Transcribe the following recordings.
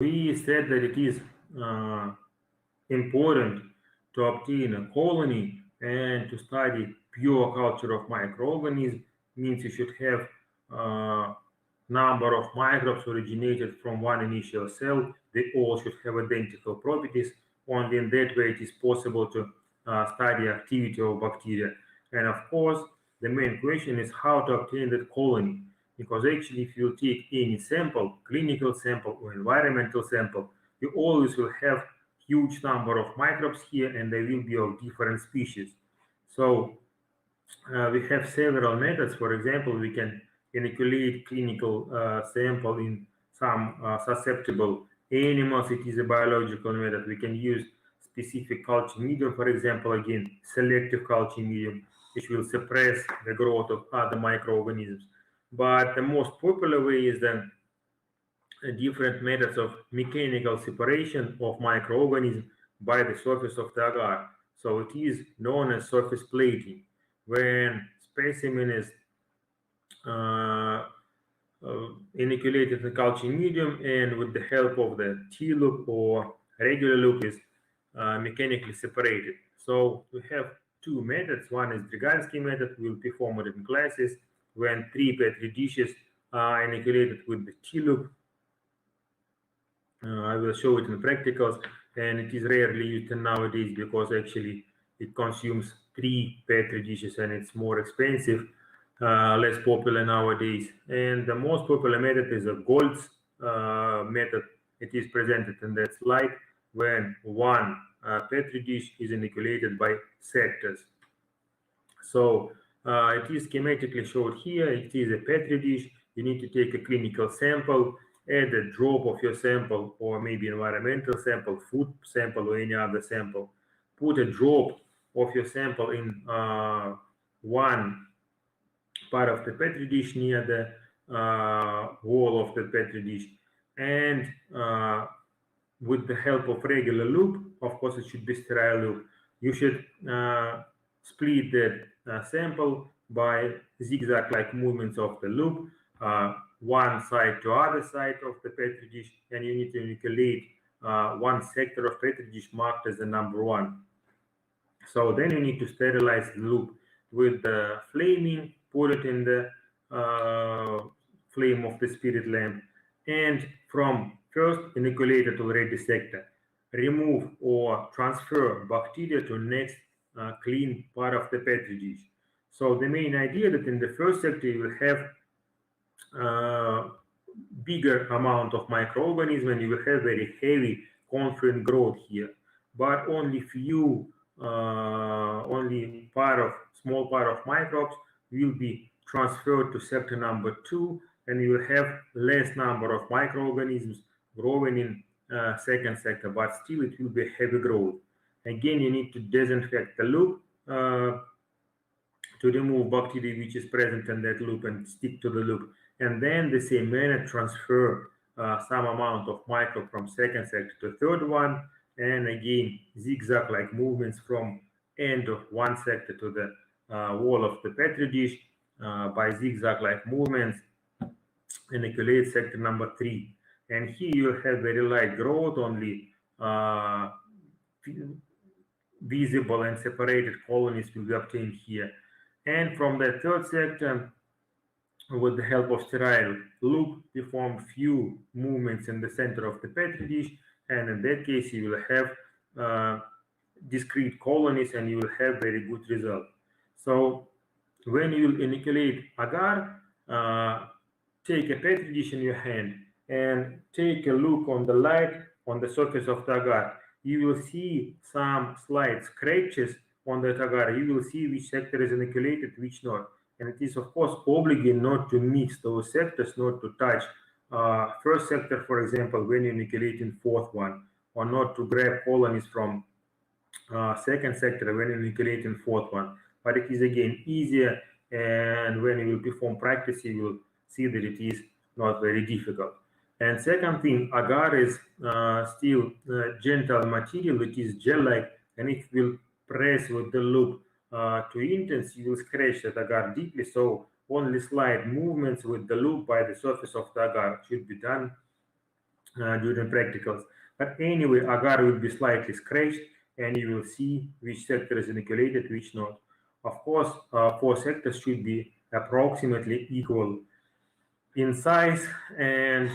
We said that it is important to obtain a colony and to study pure culture of microorganisms. Means you should have number of microbes originated from one initial cell. They all should have identical properties. Only in that way it is possible to study activity of bacteria. And of course, the main question is how to obtain that colony. Because actually, if you take any sample, clinical sample or environmental sample, you always will have huge number of microbes here, and they will be of different species. So we have several methods. For example, we can inoculate clinical sample in some susceptible animals. It is a biological method. We can use specific culture medium, for example, again, selective culture medium, which will suppress the growth of other microorganisms. But the most popular way is then different methods of mechanical separation of microorganisms by the surface of the agar. So it is known as surface plating, when specimen is uh, inoculated in culture medium, and with the help of the T-loop or regular loop is mechanically separated. So we have two methods. One is Drygalski method. We'll perform it in classes when 3 Petri dishes are inoculated with the T-loop. I will show it in practicals, and it is rarely used nowadays because actually it consumes 3 Petri dishes and it's more expensive, less popular nowadays. And the most popular method is a Gold's method. It is presented in that slide when one Petri dish is inoculated by sectors. So it is schematically showed here. It is a Petri dish. You need to take a clinical sample, add a drop of your sample, or maybe environmental sample, food sample, or any other sample. Put a drop of your sample in one part of the Petri dish near the wall of the Petri dish, and with the help of regular loop, of course it should be sterile loop, you should split the sample by zigzag-like movements of the loop, one side to other side of the Petri dish, and you need to inoculate one sector of Petri dish marked as the number 1. So then you need to sterilize the loop with the flaming, put it in the flame of the spirit lamp, and from first inoculated already sector, remove or transfer bacteria to next clean part of the Petri dish. So the main idea that in the first sector you will have bigger amount of microorganisms and you will have very heavy confluent growth here, but only few only small part of microbes will be transferred to sector number 2, and you will have less number of microorganisms growing in second sector, but still it will be heavy growth. Again, you need to disinfect the loop to remove bacteria which is present in that loop and stick to the loop, and then the same manner transfer some amount of microbe from second sector to third one, and again zigzag like movements from end of one sector to the wall of the Petri dish by zigzag like movements, inoculate sector number 3, and here you have very light growth, only visible and separated colonies will be obtained here. And from the third sector, with the help of sterile loop, perform few movements in the center of the Petri dish, and in that case you will have discrete colonies and you will have very good result. So when you will inoculate agar, take a Petri dish in your hand and take a look on the light on the surface of the agar. You will see some slight scratches on that agar. You will see which sector is inoculated, which not. And it is, of course, obligate not to mix those sectors, not to touch first sector, for example, when you inoculate in fourth one, or not to grab colonies from second sector when you inoculate in fourth one. But it is, again, easier, and when you will perform practice, you will see that it is not very difficult. And second thing, agar is still gentle material, it is gel-like, and if you will press with the loop too intense, you will scratch that agar deeply. So only slight movements with the loop by the surface of the agar should be done during practicals. But anyway, agar will be slightly scratched, and you will see which sector is inoculated, which not. Of course, 4 sectors should be approximately equal in size. And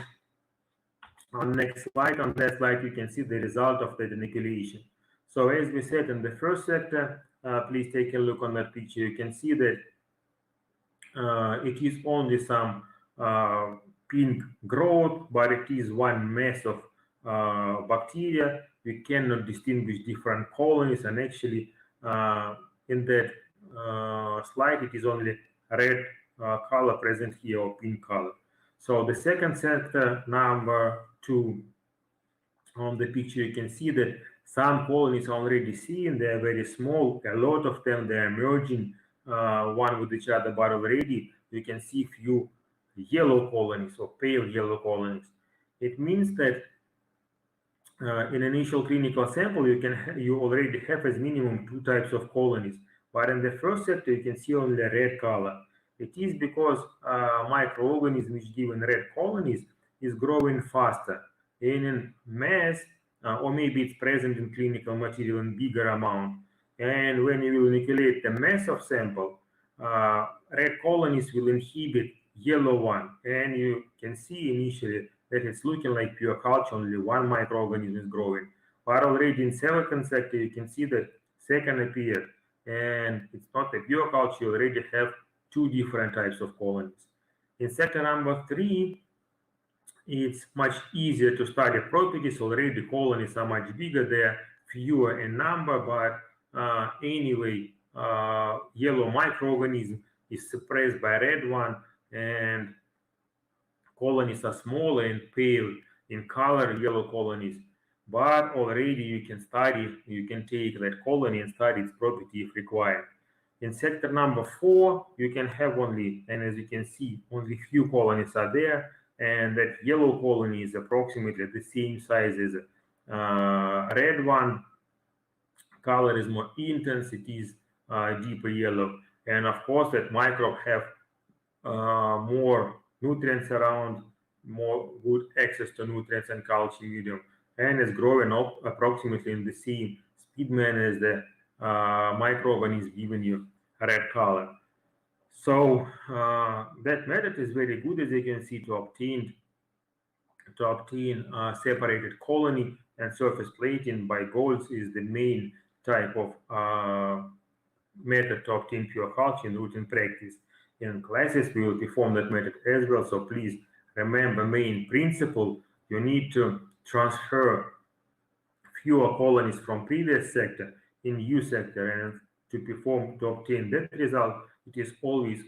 on the next slide, on that slide, you can see the result of that inoculation. So as we said in the first sector, please take a look on that picture. You can see that it is only some pink growth, but it is one mass of bacteria. We cannot distinguish different colonies, and actually in that slide it is only red color present here, or pink color. So the second sector, number 2, on the picture you can see that some colonies are already seen. They are very small, a lot of them, they are merging one with each other, but already you can see few yellow colonies or pale yellow colonies. It means that in initial clinical sample you already have as minimum 2 types of colonies, but in the first sector you can see only red color. It is because microorganism which give in red colonies is growing faster and in mass, or maybe it's present in clinical material in bigger amount. And when you will inoculate the mass of sample, red colonies will inhibit yellow one, and you can see initially that it's looking like pure culture, only one microorganism is growing. But already in second sector, you can see that second appeared, and it's not a pure culture, you already have 2 different types of colonies. In sector number 3, it's much easier to study properties. Already the colonies are much bigger, they're fewer in number, but anyway, yellow microorganism is suppressed by red one, and colonies are smaller and pale in color, yellow colonies. But already you can take that colony and study its property if required. In sector number 4, you can have only, and as you can see, only few colonies are there, and that yellow colony is approximately the same size as red one. Color is more intense, it is deeper yellow, and of course that microbe have more nutrients around, more good access to nutrients and culture medium, and is growing up approximately in the same speed manner as the microorganism giving you red color. So that method is very good, as you can see, to obtain separated colony, and surface plating by Goltz is the main type of method to obtain pure culture in routine practice. In classes, we will perform that method as well. So please remember main principle. You need to transfer fewer colonies from previous sector in new sector, and to obtain that result, it is always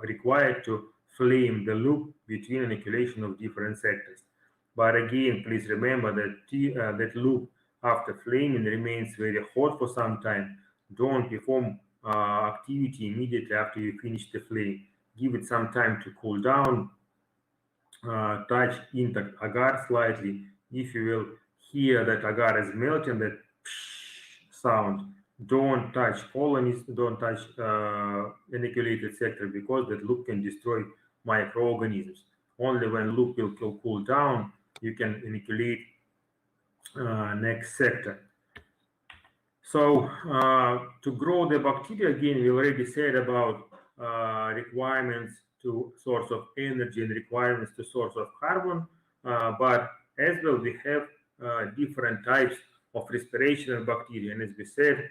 required to flame the loop between inoculation of different sectors. But again, please remember that that loop after flaming remains very hot for some time. Don't perform activity immediately after you finish the flame. Give it some time to cool down. Touch intact agar slightly. If you will hear that agar is melting, that sound, don't touch colonies, don't touch inoculated sector, because that loop can destroy microorganisms. Only when loop will cool down, you can inoculate next sector. So to grow the bacteria, again, we already said about requirements to source of energy and requirements to source of carbon, but as well we have different types of respirational bacteria. And as we said,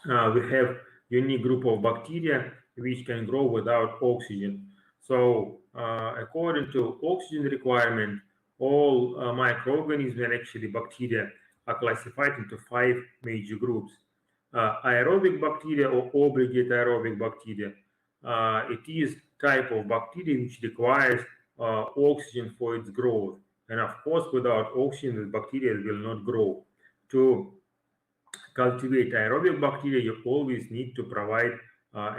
we have unique group of bacteria which can grow without oxygen. So according to oxygen requirement, all microorganisms and actually bacteria are classified into 5 major groups. Aerobic bacteria or obligate aerobic bacteria. It is type of bacteria which requires oxygen for its growth. And of course, without oxygen, the bacteria will not grow. To cultivate aerobic bacteria, you always need to provide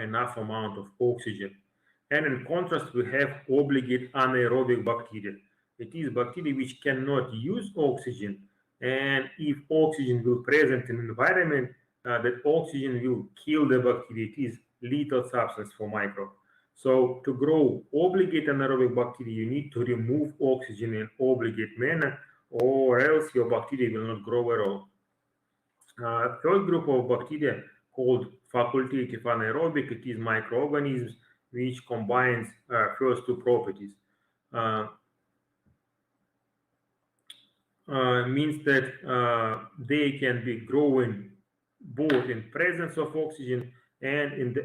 enough amount of oxygen. And in contrast, we have obligate anaerobic bacteria. It is bacteria which cannot use oxygen, and if oxygen will present in environment, that oxygen will kill the bacteria. It is lethal substance for microbe. So to grow obligate anaerobic bacteria, you need to remove oxygen in obligate manner, or else your bacteria will not grow at all. Third group of bacteria called facultative anaerobic, it is microorganisms which combines first two properties. Uh, means that they can be growing both in presence of oxygen and in the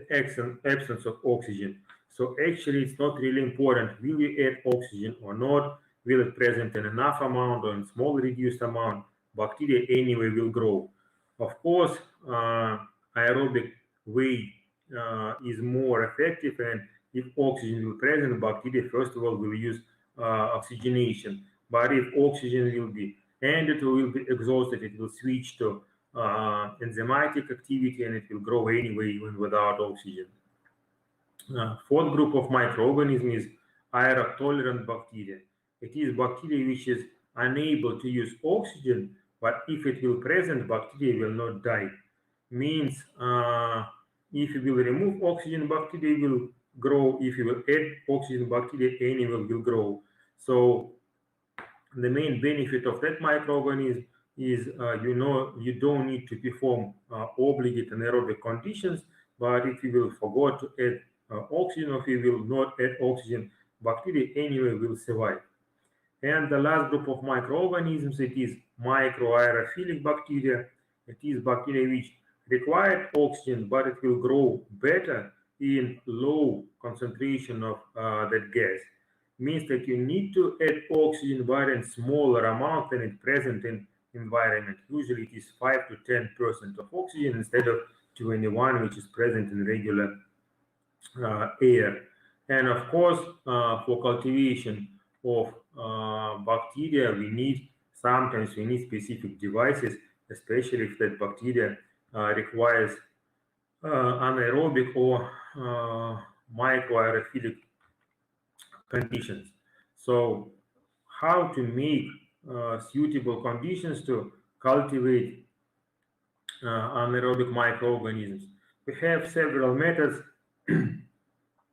absence of oxygen. So actually, it's not really important will you add oxygen or not, will it present in enough amount or in small reduced amount, bacteria anyway will grow. Of course, aerobic way is more effective, and if oxygen will present, bacteria first of all will use oxygenation. But if oxygen will be and it will be exhausted, it will switch to enzymatic activity and it will grow anyway even without oxygen. Fourth group of microorganisms is aerotolerant bacteria. It is bacteria which is unable to use oxygen, but if it will present, bacteria will not die. Means if you will remove oxygen, bacteria will grow. If you will add oxygen, bacteria anyway will grow. So the main benefit of that microorganism is you don't need to perform obligate anaerobic conditions, but if you will forget to add oxygen or if you will not add oxygen, bacteria anyway will survive. And the last group of microorganisms, it is microaerophilic bacteria. It is bacteria which require oxygen, but it will grow better in low concentration of that gas. Means that you need to add oxygen but in smaller amount than it present in environment. Usually it is 5 to 10% of oxygen instead of 21 which is present in regular air. And of course, for cultivation of bacteria, sometimes we need specific devices, especially if that bacteria requires anaerobic or microaerophilic conditions. So how to make suitable conditions to cultivate anaerobic microorganisms? We have several methods.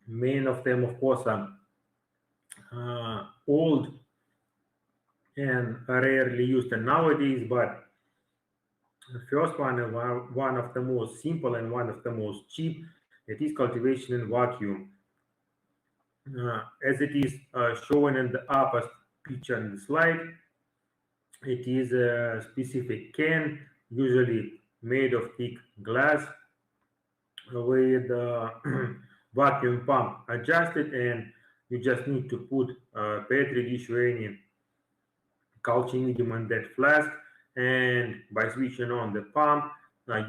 Main of them, of course, are old and rarely used nowadays, but the first one of the most simple and one of the most cheap, it is cultivation in vacuum. As it is shown in the upper picture in the slide, it is a specific can, usually made of thick glass, with vacuum pump adjusted, and you just need to put a petri dish or any culture medium in that flask, and by switching on the pump,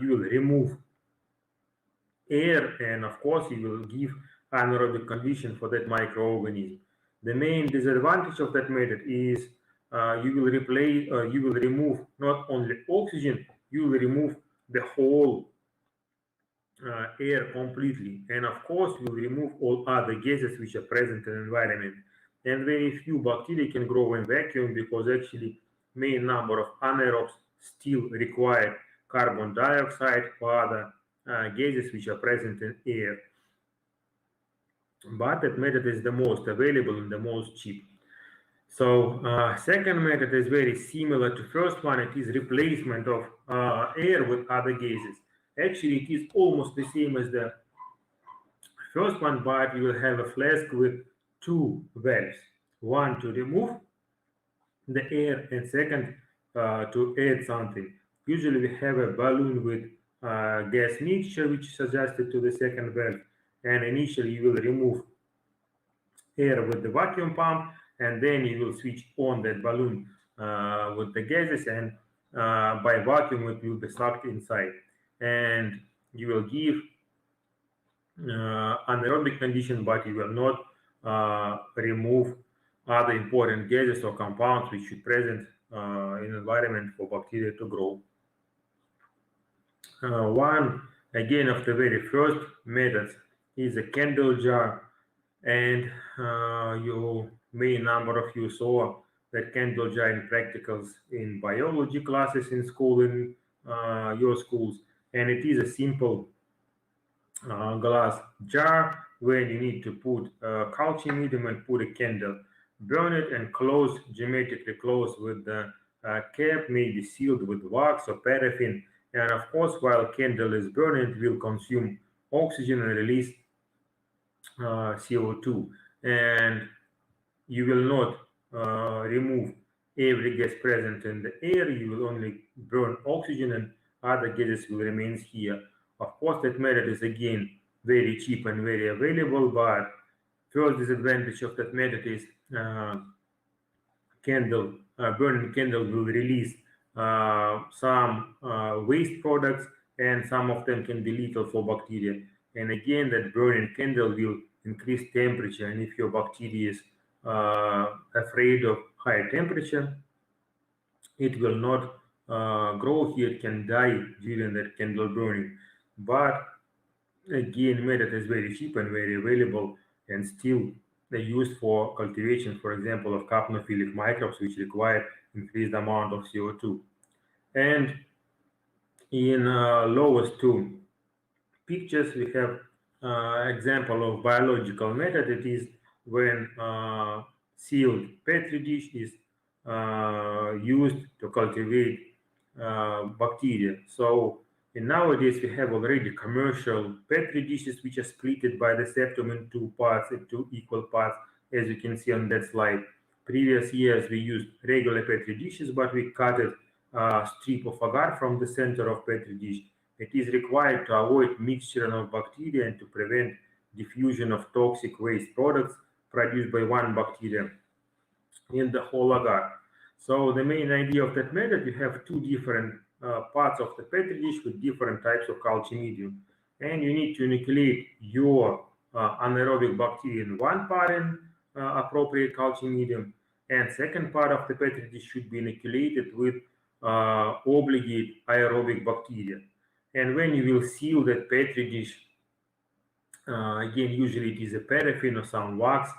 you will remove air, and of course you will give anaerobic condition for that microorganism. The main disadvantage of that method is you will remove not only oxygen, you will remove the whole air completely, and of course you will remove all other gases which are present in the environment. And very few bacteria can grow in vacuum because actually main number of anaerobes still require carbon dioxide or other gases which are present in air. But that method is the most available and the most cheap. So second method is very similar to first one. It is replacement of air with other gases. Actually, it is almost the same as the first one, but you will have a flask with two valves. One to remove the air, and second to add something. Usually we have a balloon with gas mixture which is adjusted to the second valve, and initially you will remove air with the vacuum pump, and then you will switch on that balloon with the gases, and by vacuum it will be sucked inside, and you will give anaerobic condition, but you will not remove other important gases or compounds which should present in environment for bacteria to grow. One again of the very first methods is a candle jar, and you may number of you saw that candle jar in practicals in biology classes in school, in your schools, and it is a simple glass jar when you need to put a culture medium and put a candle. Burn it and close, geometrically close with the cap, maybe sealed with wax or paraffin. And of course, while candle is burning, it will consume oxygen and release CO2. And you will not remove every gas present in the air. You will only burn oxygen and other gases will remain here. Of course, that method is again very cheap and very available, but first disadvantage of that method is burning candle will release some waste products, and some of them can be lethal for bacteria. And again, that burning candle will increase temperature, and if your bacteria is afraid of high temperature, it will not grow here, it can die during that candle burning. But again, method is very cheap and very available, and still they used for cultivation, for example, of capnophilic microbes, which require increased amount of CO2. And in lowest two pictures, we have example of biological method. It is when sealed petri dish is used to cultivate bacteria. So and nowadays we have already commercial petri dishes which are split by the septum in two parts, in two equal parts, as you can see on that slide. Previous years we used regular petri dishes, but we cut a strip of agar from the center of petri dish. It is required to avoid mixture of bacteria and to prevent diffusion of toxic waste products produced by one bacteria in the whole agar. So the main idea of that method, you have two different parts of the petri dish with different types of culture medium, and you need to inoculate your anaerobic bacteria in one part in appropriate culture medium, and second part of the petri dish should be inoculated with obligate aerobic bacteria. And when you will seal that petri dish, again, usually it is a paraffin or some wax,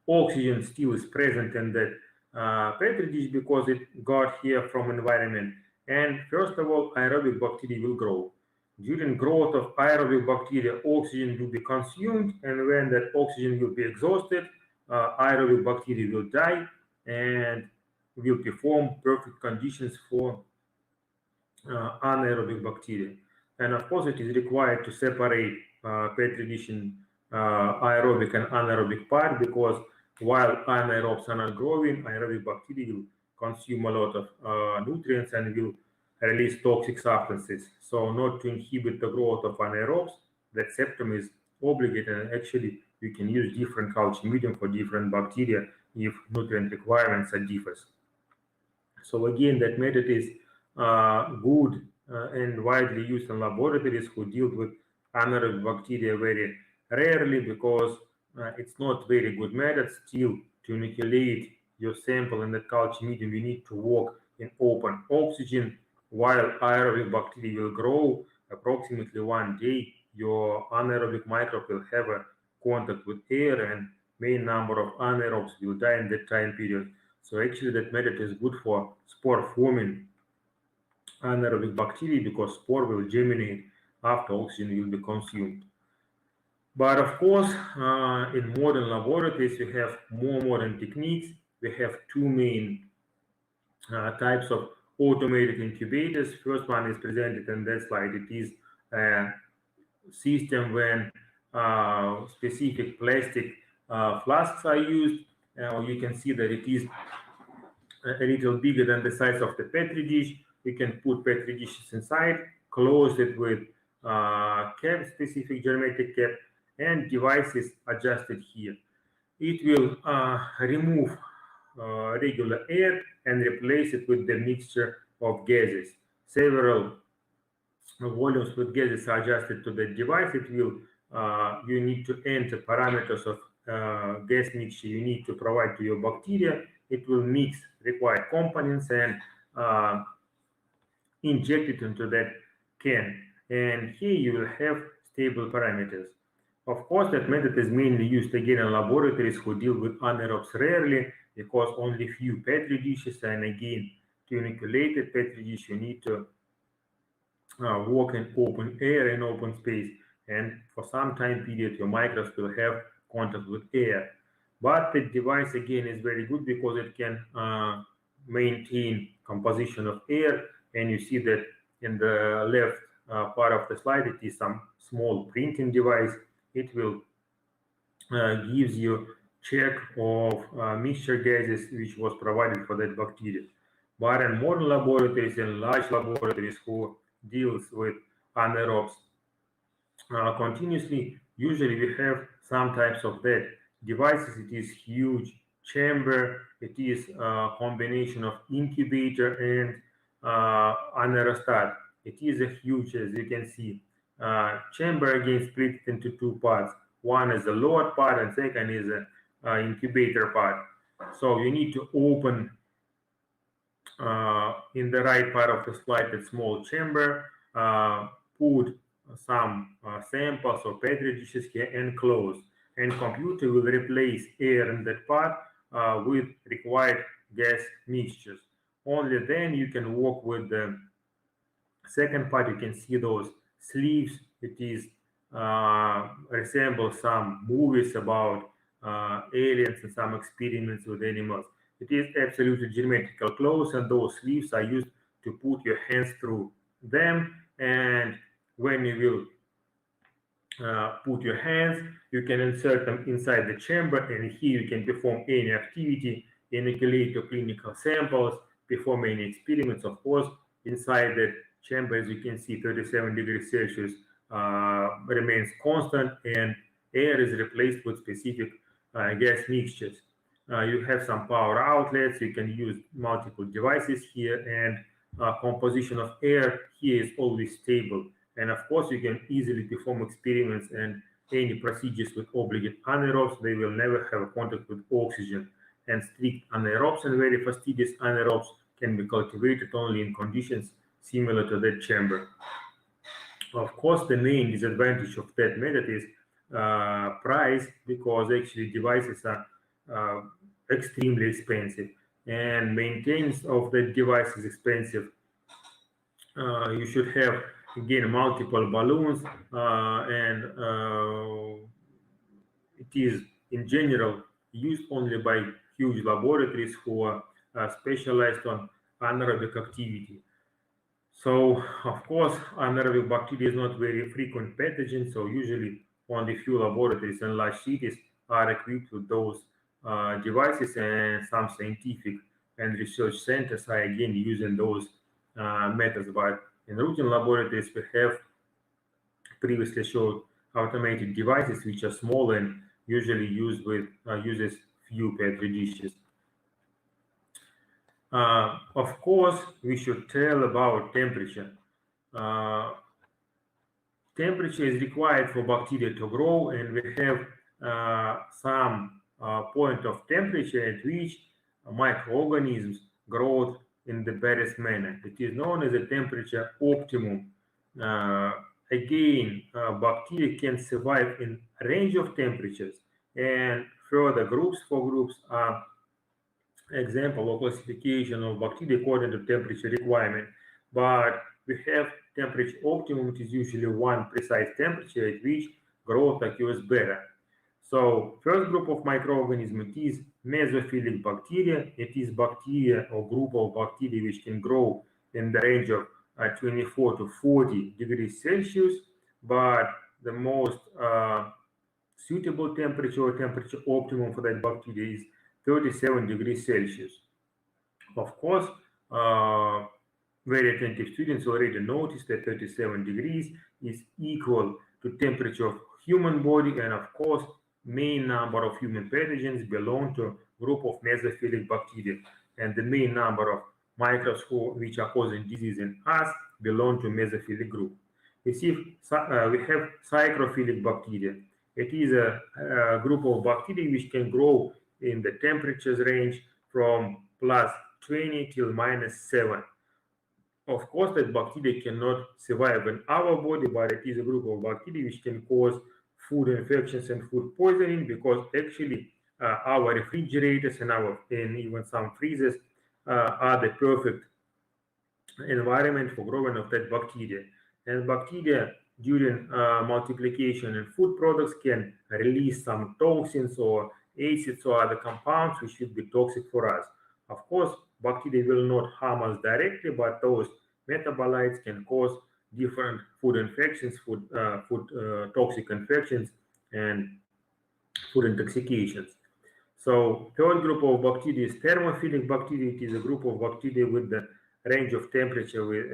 oxygen still is present in that petri dish because it got here from environment. And first of all, aerobic bacteria will grow. During growth of aerobic bacteria, oxygen will be consumed, and when that oxygen will be exhausted, aerobic bacteria will die and will perform perfect conditions for anaerobic bacteria. And of course, it is required to separate petri dish in aerobic and anaerobic part, because while anaerobes are not growing, aerobic bacteria will consume a lot of nutrients and will release toxic substances. So not to inhibit the growth of anaerobes, that septum is obligate, and actually you can use different culture medium for different bacteria if nutrient requirements are different. So again, that method is good and widely used in laboratories who deal with anaerobic bacteria very rarely, because it's not very good method. Still, to inoculate your sample in the culture medium, you need to work in open oxygen, while aerobic bacteria will grow. Approximately 1 day, your anaerobic microbe will have a contact with air, and main number of anaerobes will die in that time period. So actually that method is good for spore forming anaerobic bacteria, because spore will germinate after oxygen will be consumed. But of course, in modern laboratories, we have more modern techniques. We have two main types of automated incubators. First one is presented in that slide. It is a system when specific plastic flasks are used. You can see that it is a little bigger than the size of the petri dish. We can put petri dishes inside, close it with cap, specific geometric cap, and devices adjusted here. It will remove regular air and replace it with the mixture of gases. Several volumes with gases are adjusted to the device. It will you need to enter parameters of gas mixture you need to provide to your bacteria. It will mix required components and inject it into that can. And here you will have stable parameters. Of course, that method is mainly used again in laboratories who deal with anaerobes rarely, because only few petri dishes, and again, to inoculate a petri dish, you need to work in open air and open space. and for some time period your microbes will have contact with air. But the device again is very good because it can maintain composition of air, and you see that in the left part of the slide it is some small printing device. It will gives you check of mixture gases which was provided for that bacteria. But in modern laboratories and large laboratories who deals with anaerobes continuously, usually we have some types of that devices. It is huge chamber. It is a combination of incubator and anaerostat. It is a huge, as you can see, chamber again split into two parts. One is the lower part and second is the incubator part. So you need to open in the right part of the slide a small chamber, put some samples or petri dishes here and close. And computer will replace air in that part with required gas mixtures. Only then you can work with the second part. You can see those sleeves. It is resembles some movies about aliens and some experiments with animals. It is absolutely geometrical close, and those sleeves are used to put your hands through them. And when you will put your hands, you can insert them inside the chamber, and here you can perform any activity, inoculate your clinical samples, perform any experiments. Of course, inside that chamber, as you can see, 37 degrees Celsius remains constant, and air is replaced with specific gas mixtures. You have some power outlets. You can use multiple devices here, and composition of air here is always stable. And of course, you can easily perform experiments and any procedures with obligate anaerobes. They will never have contact with oxygen. And strict anaerobes and very fastidious anaerobes can be cultivated only in conditions similar to that chamber. Of course, the main disadvantage of that method is price, because actually devices are extremely expensive, and maintenance of that device is expensive. You should have again multiple balloons, and it is in general used only by huge laboratories who are specialized on anaerobic activity. So, of course, anaerobic bacteria is not very frequent pathogen, so usually only few laboratories and large cities are equipped with those devices, and some scientific and research centers are again using those methods. But in routine laboratories, we have previously showed automated devices which are small and usually used with uses few petri dishes. Of course, we should tell about temperature. Uh, Temperature is required for bacteria to grow, and we have some point of temperature at which microorganisms grow in the best manner. It is known as a temperature optimum. Uh, Again, bacteria can survive in a range of temperatures, and further groups for groups are example or classification of bacteria according to temperature requirement. But we have temperature optimum, which is usually one precise temperature at which growth occurs better. So first group of microorganisms, it is mesophilic bacteria. It is bacteria or group of bacteria which can grow in the range of 24 to 40 degrees Celsius, but the most suitable temperature or temperature optimum for that bacteria is 37 degrees Celsius. Of course, very attentive students already noticed that 37 degrees is equal to temperature of human body, and of course, main number of human pathogens belong to group of mesophilic bacteria, and the main number of microbes which are causing disease in us belong to mesophilic group. We see we have psychrophilic bacteria. It is a group of bacteria which can grow in the temperatures range from plus 20 till minus 7. Of course, that bacteria cannot survive in our body, but it is a group of bacteria which can cause food infections and food poisoning, because actually our refrigerators and even some freezers are the perfect environment for growing of that bacteria. And bacteria during multiplication in food products can release some toxins or acids or other compounds which should be toxic for us. Of course, bacteria will not harm us directly, but those metabolites can cause different food infections, food toxic infections, and food intoxications. So third group of bacteria is thermophilic bacteria. It is a group of bacteria with the range of temperature with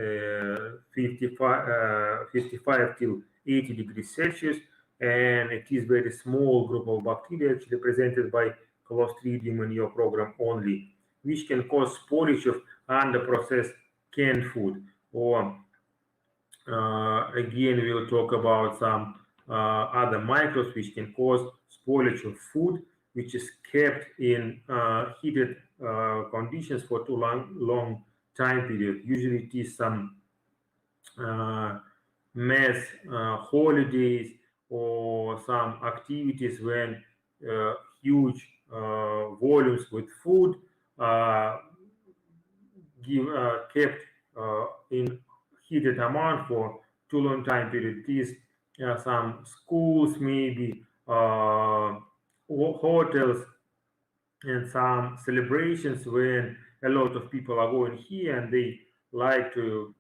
55 till 80 degrees Celsius, and it is very small group of bacteria, actually represented by Clostridium in your program only, which can cause spoilage of underprocessed canned food. Or again, we'll talk about some other microbes which can cause spoilage of food which is kept in heated conditions for too long time period. Usually it is some mass holidays or some activities when huge volumes with food kept in heated amount for too long time period. It is some schools, maybe hotels, and some celebrations when a lot of people are going here and they like to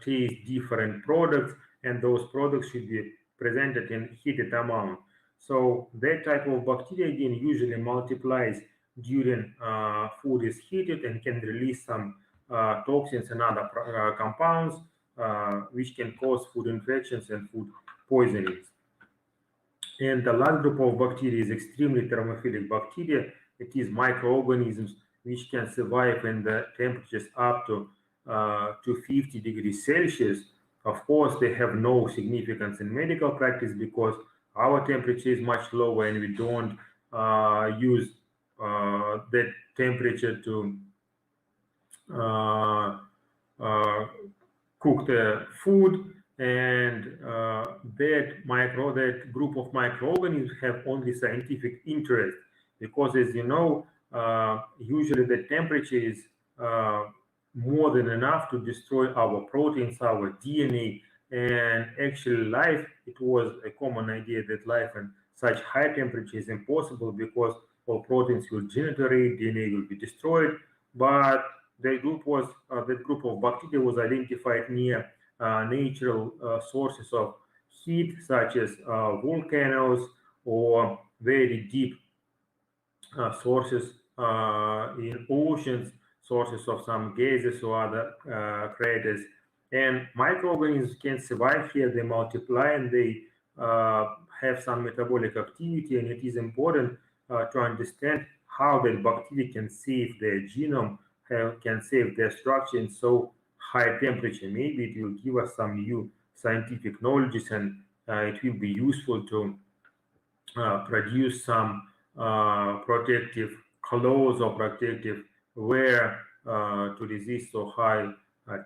taste different products, and those products should be presented in heated amount. So that type of bacteria again usually multiplies during food is heated and can release some toxins and other compounds which can cause food infections and food poisonings. And the last group of bacteria is extremely thermophilic bacteria. It is microorganisms which can survive in the temperatures up to 50 degrees Celsius. Of course, they have no significance in medical practice because our temperature is much lower and we don't use that temperature to cook the food. And that group of microorganisms have only scientific interest because, as you know, usually the temperature is more than enough to destroy our proteins, our DNA, and actually life. It was a common idea that life in such high temperature is impossible because all proteins will degenerate, DNA will be destroyed. But that group of bacteria was identified near natural sources of heat, such as volcanoes or very deep sources in oceans, sources of some gases or other craters. And microorganisms can survive here, they multiply, and they have some metabolic activity. And it is important to understand how that bacteria can save their genome, can save their structure in so high temperature. Maybe it will give us some new scientific knowledge, and it will be useful to produce some protective clothes or protective wear to resist so high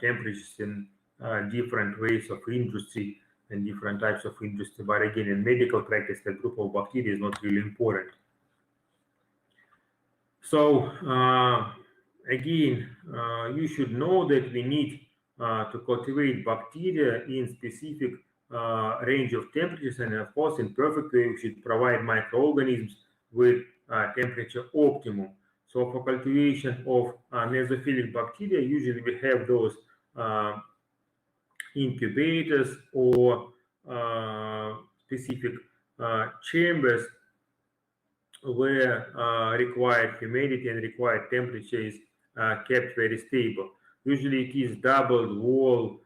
temperatures in different ways of industry and different types of industry. But again, in medical practice, the group of bacteria is not really important. So again, you should know that we need to cultivate bacteria in specific range of temperatures, and of course, in perfect way, we should provide microorganisms with temperature optimum. So for cultivation of mesophilic bacteria, usually we have those incubators or specific chambers where required humidity and required temperature is kept very stable. Usually it is doubled wall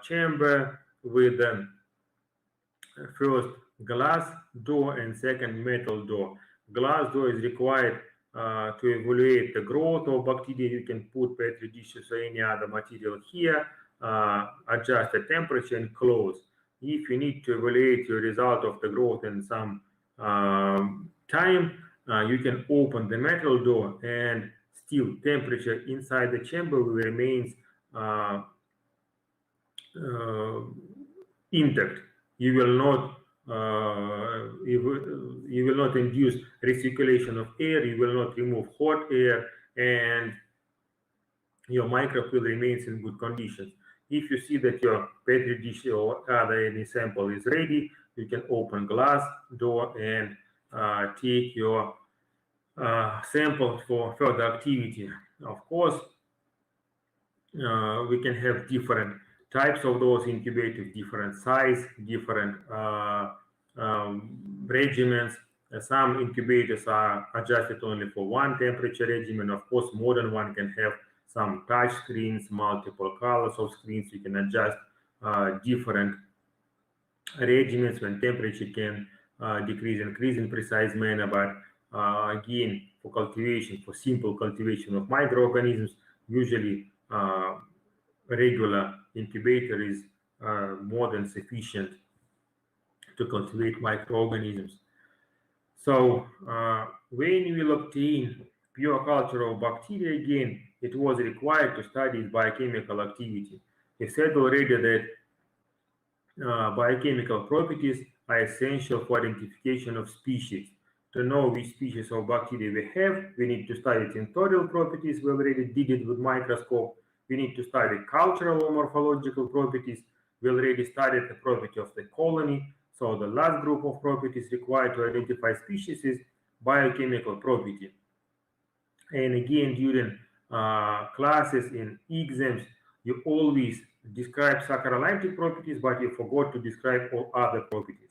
chamber with first glass door and second metal door. Glass door is required to evaluate the growth of bacteria. You can put petri dishes or any other material here, adjust the temperature and close. If you need to evaluate your result of the growth in some time, you can open the metal door and still temperature inside the chamber will remain intact. You will not induce recirculation of air, you will not remove hot air, and your microbe will remain in good conditions. If you see that your petri dish or other any sample is ready, you can open glass door and take your sample for further activity. Of course, we can have different types of those incubators, different size, different regimens. Some incubators are adjusted only for one temperature regimen. Of course, modern one can have some touch screens, multiple colors of screens. You can adjust different regimens when temperature can decrease, increase in precise manner. But again, for cultivation, for simple cultivation of microorganisms, usually regular incubator is more than sufficient to cultivate microorganisms. So when we will obtain pure culture of bacteria, again, it was required to study its biochemical activity. We said already that biochemical properties are essential for identification of species. To know which species of bacteria we have, we need to study tensorial properties. We already did it with microscope. We need to study cultural or morphological properties. We already studied the property of the colony. So the last group of properties required to identify species is biochemical property. And again, during classes in exams, you always describe saccharolytic properties, but you forgot to describe all other properties.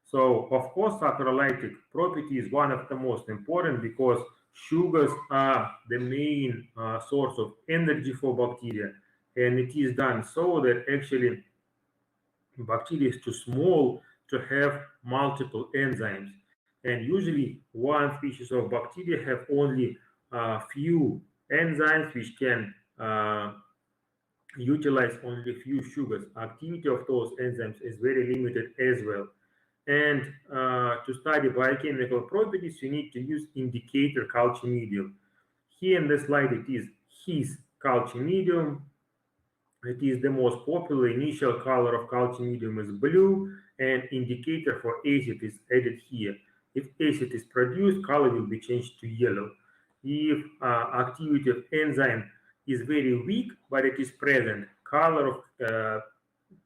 So, of course, saccharolytic property is one of the most important because sugars are the main source of energy for bacteria. And it is done so that actually bacteria is too small to have multiple enzymes. And usually one species of bacteria have only a few enzymes which can utilize only few sugars. Activity of those enzymes is very limited as well. And to study biochemical properties, you need to use indicator culture medium. Here in the slide, it is His culture medium. It is the most popular. Initial color of culture medium is blue, and indicator for acid is added here. If acid is produced, color will be changed to yellow. If activity of enzyme is very weak, but it is present, color of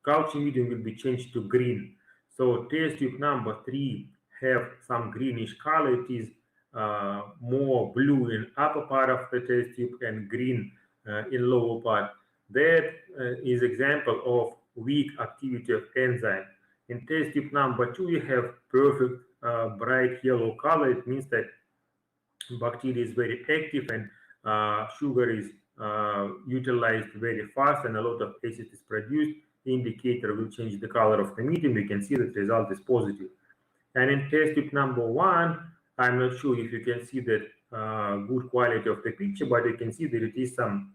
culture medium will be changed to green. So test tube number 3 have some greenish color. It is more blue in upper part of the test tube and green in lower part. That is example of weak activity of enzyme. In test tube number 2, you have perfect bright yellow color. It means that bacteria is very active and sugar is utilized very fast and a lot of acid is produced. The indicator will change the color of the medium. We can see that the result is positive. And in test tube number 1, I'm not sure if you can see that good quality of the picture, but you can see that it is some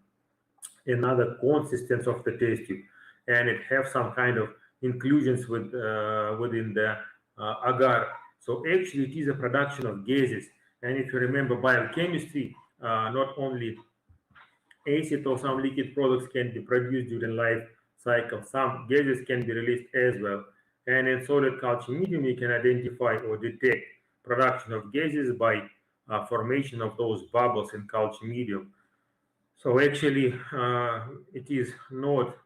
another consistency of the test tube, and it have some kind of inclusions with within the agar. So actually, it is a production of gases. And if you remember biochemistry, not only acid or some liquid products can be produced during life cycle, some gases can be released as well. And in solid culture medium, you can identify or detect production of gases by formation of those bubbles in culture medium. So actually, it is not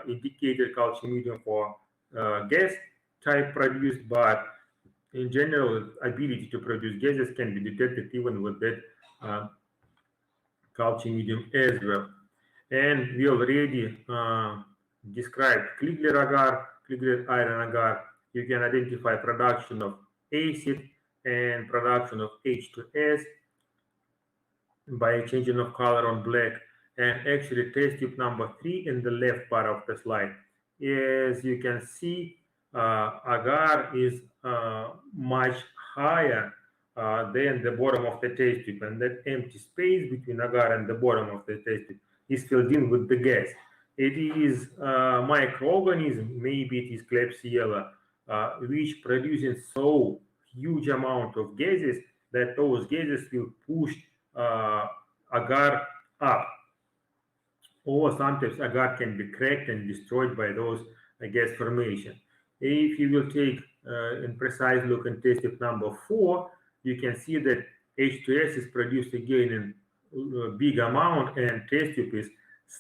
indicated culture medium for gas type produced, but in general, ability to produce gases can be detected even with that culture medium as well. And we already described Kliegler agar, Kliegler iron agar. You can identify production of acid and production of H2S by changing of color on black. And actually test tube number 3 in the left part of the slide. As you can see, agar is much higher than the bottom of the test tube, and that empty space between agar and the bottom of the test tube is filled in with the gas. It is microorganism, maybe it is Klebsiella, which produces so huge amount of gases that those gases will push agar up. Or sometimes agar can be cracked and destroyed by those gas formation. If you will take in precise look in test tube number 4, you can see that H2S is produced again in big amount, and test tube is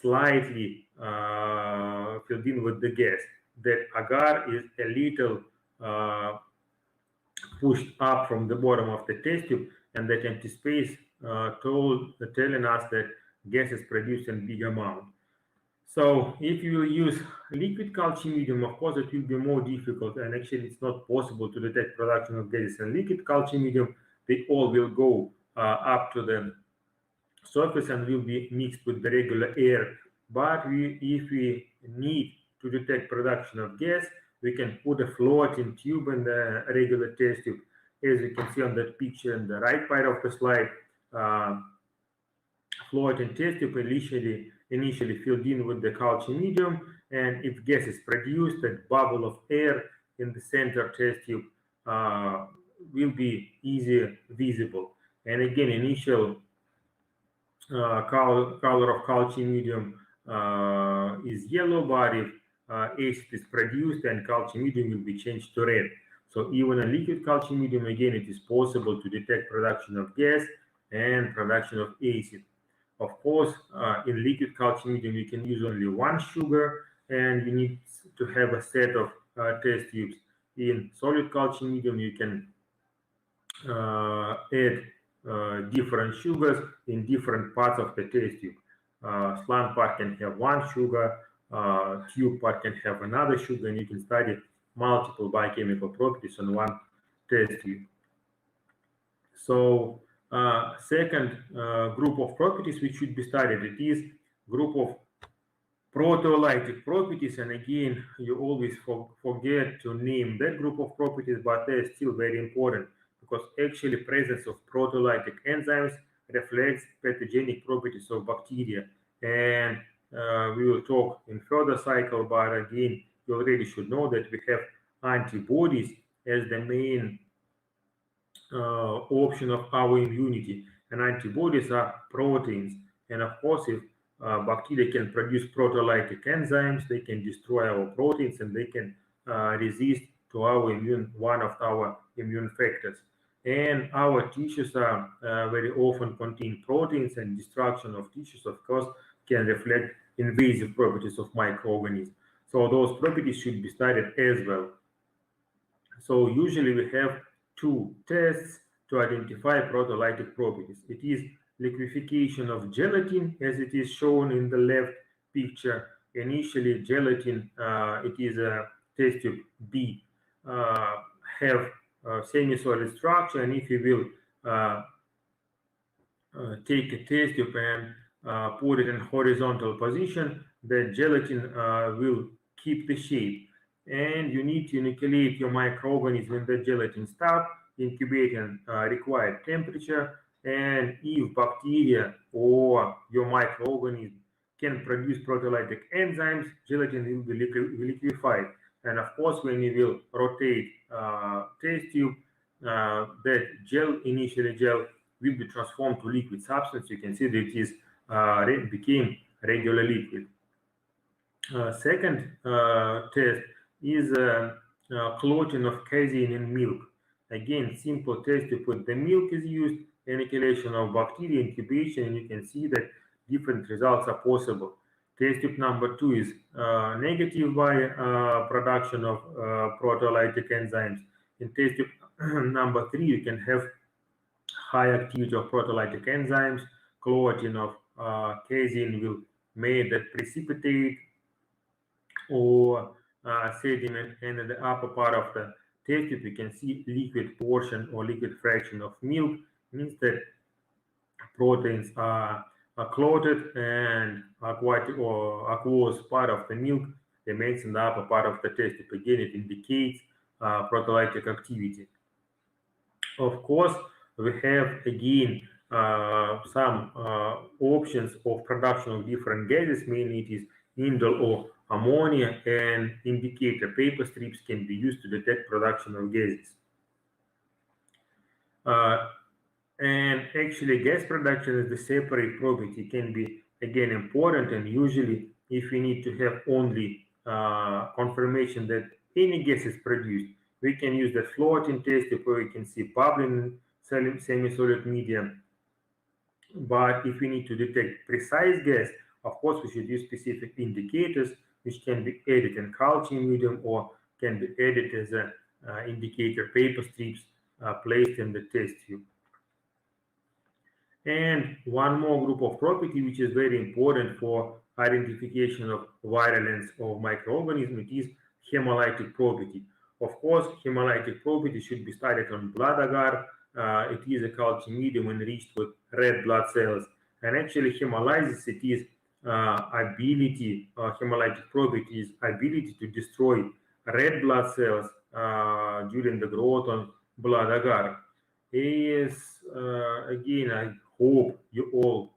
slightly filled in with the gas. That agar is a little pushed up from the bottom of the test tube, and that empty space telling us that gas is produced in big amount. So if you use liquid culture medium, of course, it will be more difficult, and actually it's not possible to detect production of gases in liquid culture medium. They all will go up to the surface and will be mixed with the regular air. But if we need to detect production of gas, we can put a floating tube in the regular test tube. As you can see on that picture in the right part of the slide, floating test tube initially filled in with the culture medium, and if gas is produced, that bubble of air in the center test tube will be easily visible. And again, initial color of culture medium is yellow, but if acid is produced, then culture medium will be changed to red. So even a liquid culture medium, again, it is possible to detect production of gas and production of acid. Of course, in liquid culture medium, you can use only one sugar, and you need to have a set of test tubes. In solid culture medium, you can add different sugars in different parts of the test tube. Slant part can have one sugar, tube part can have another sugar, and you can study multiple biochemical properties on one test tube. So second group of properties which should be studied, it is group of proteolytic properties, and again, you always forget to name that group of properties, but they're still very important because actually presence of proteolytic enzymes reflects pathogenic properties of bacteria, and we will talk in further cycle, but again, you already should know that we have antibodies as the main option of our immunity, and antibodies are proteins, and of course, if bacteria can produce proteolytic enzymes, they can destroy our proteins, and they can resist to our one of our immune factors. And our tissues are very often contain proteins, and destruction of tissues, of course, can reflect invasive properties of microorganisms. So those properties should be studied as well. So usually we have two tests to identify proteolytic properties. It is liquefaction of gelatin, as it is shown in the left picture. Initially, gelatin, it is a test tube B, have semi-solid structure, and if you will take a test tube and put it in horizontal position, the gelatin will keep the shape. And you need to inoculate your microorganism when the gelatin stop incubating required temperature. And if bacteria or your microorganism can produce proteolytic enzymes, gelatin will be liquefied. And of course, when you will rotate test tube, that initially gel will be transformed to liquid substance. You can see that it is became regular liquid. Second test is clotting of casein in milk. Again, simple test to put the milk is used, inoculation of bacteria, incubation, and you can see that different results are possible. Test tube number 2 is negative by production of proteolytic enzymes. In test tube number 3, you can have high activity of proteolytic enzymes. Clotting of casein will make that precipitate or sediment, and in the upper part of the test tube, you can see liquid portion or liquid fraction of milk. Means that proteins are clotted, and aquatic or aqueous part of the milk remains in the upper part of the test tube. Again, it indicates proteolytic activity. Of course, we have again some options of production of different gases. Mainly it is indole or ammonia, and indicator paper strips can be used to detect production of gases. And actually, gas production is the separate property. It can be again important, and usually if we need to have only confirmation that any gas is produced, we can use the floating test where we can see bubbling semi-solid medium. But if we need to detect precise gas, Of course, we should use specific indicators which can be added in culture medium or can be added as a indicator paper strips placed in the test tube. And one more group of property which is very important for identification of virulence of microorganism, it is hemolytic property. Of course, hemolytic property should be studied on blood agar. It is a culture medium enriched with red blood cells. And actually, hemolysis, it is hemolytic property is ability to destroy red blood cells during the growth on blood agar. Again, I hope you all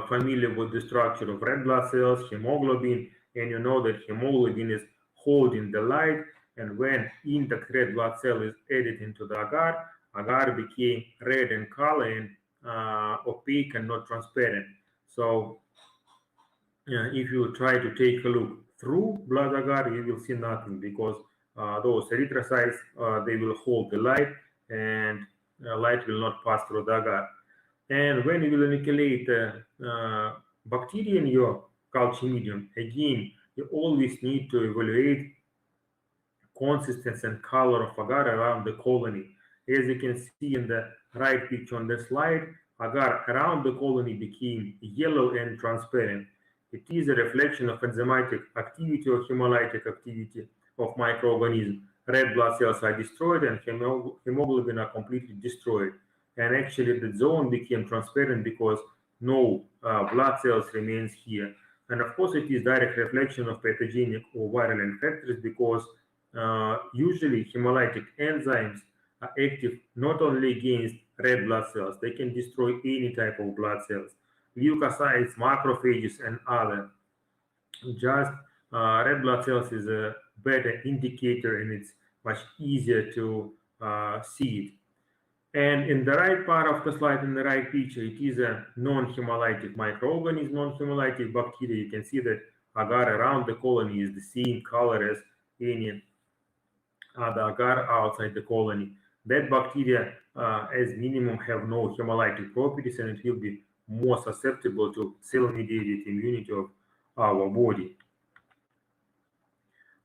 familiar with the structure of red blood cells, hemoglobin, and you know that hemoglobin is holding the light, and when intact red blood cell is added into the agar, agar became red in color and opaque and not transparent. So if you try to take a look through blood agar, you will see nothing because those erythrocytes, they will hold the light and light will not pass through the agar. And when you will inoculate bacteria in your culture medium, again, you always need to evaluate consistency and color of agar around the colony. As you can see in the right picture on the slide, agar around the colony became yellow and transparent. It is a reflection of enzymatic activity or hemolytic activity of microorganisms. Red blood cells are destroyed and hemoglobin are completely destroyed. And actually the zone became transparent because no blood cells remains here. And of course it is direct reflection of pathogenic or viral factors because usually hemolytic enzymes are active not only against red blood cells, they can destroy any type of blood cells, leukocytes, macrophages, and other. Just red blood cells is a better indicator and it's much easier to see it. And in the right part of the slide, in the right picture, it is a non-hemolytic microorganism, non-hemolytic bacteria. You can see that agar around the colony is the same color as any other agar outside the colony. That bacteria, as minimum, have no hemolytic properties and it will be more susceptible to cell-mediated immunity of our body.